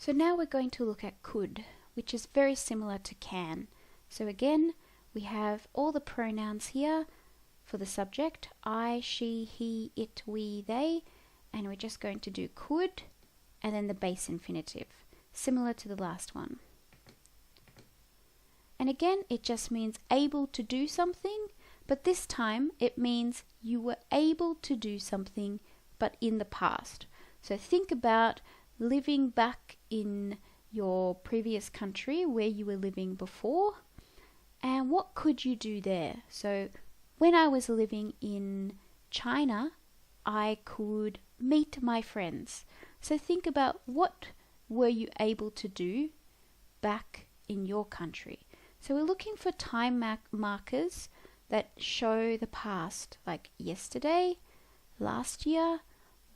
So now we're going to look at could, which is very similar to can. So again, we have all the pronouns here for the subject, I, she, he, it, we, they, and we're just going to do could and then the base infinitive, similar to the last one. And again, it just means able to do something, but this time it means you were able to do something but in the past. So think about living back in your previous country where you were living before, and what could you do there? So when I was living in China, I could meet my friends. So think about what were you able to do back in your country. So we're looking for time markers that show the past, like yesterday, last year,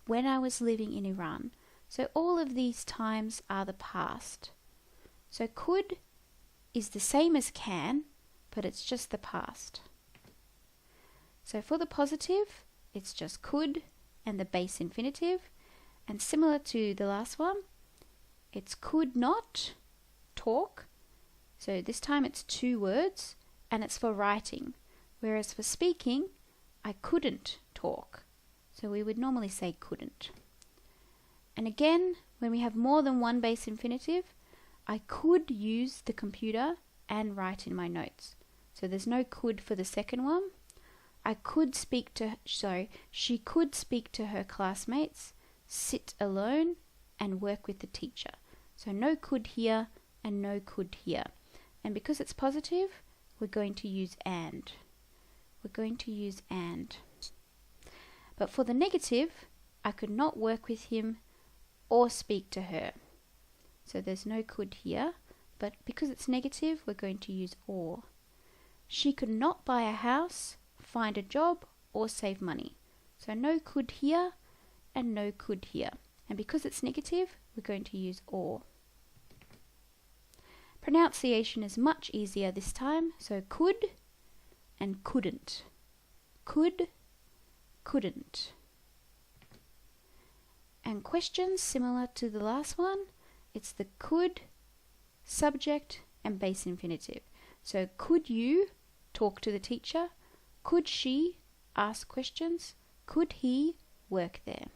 when I was living in Iran. So all of these times are the past. So could is the same as can, but it's just the past. So for the positive, it's just could and the base infinitive. And similar to the last one, it's could not talk. So this time it's 2 words and it's for writing. Whereas for speaking, I couldn't talk. So we would normally say couldn't. And again, when we have more than one base infinitive, I could use the computer and write in my notes. So there's no could for the second one. She could speak to her classmates, sit alone, and work with the teacher. So no could here and no could here. And because it's positive, we're going to use and. We're going to use and. But for the negative, I could not work with him or speak to her. So there's no could here, but because it's negative, we're going to use or. She could not buy a house, find a job, or save money. So no could here and no could here. And because it's negative, we're going to use or. Pronunciation is much easier this time, so could and couldn't. Could, couldn't. And questions similar to the last one, it's the could, subject, and base infinitive. So could you talk to the teacher? Could she ask questions? Could he work there?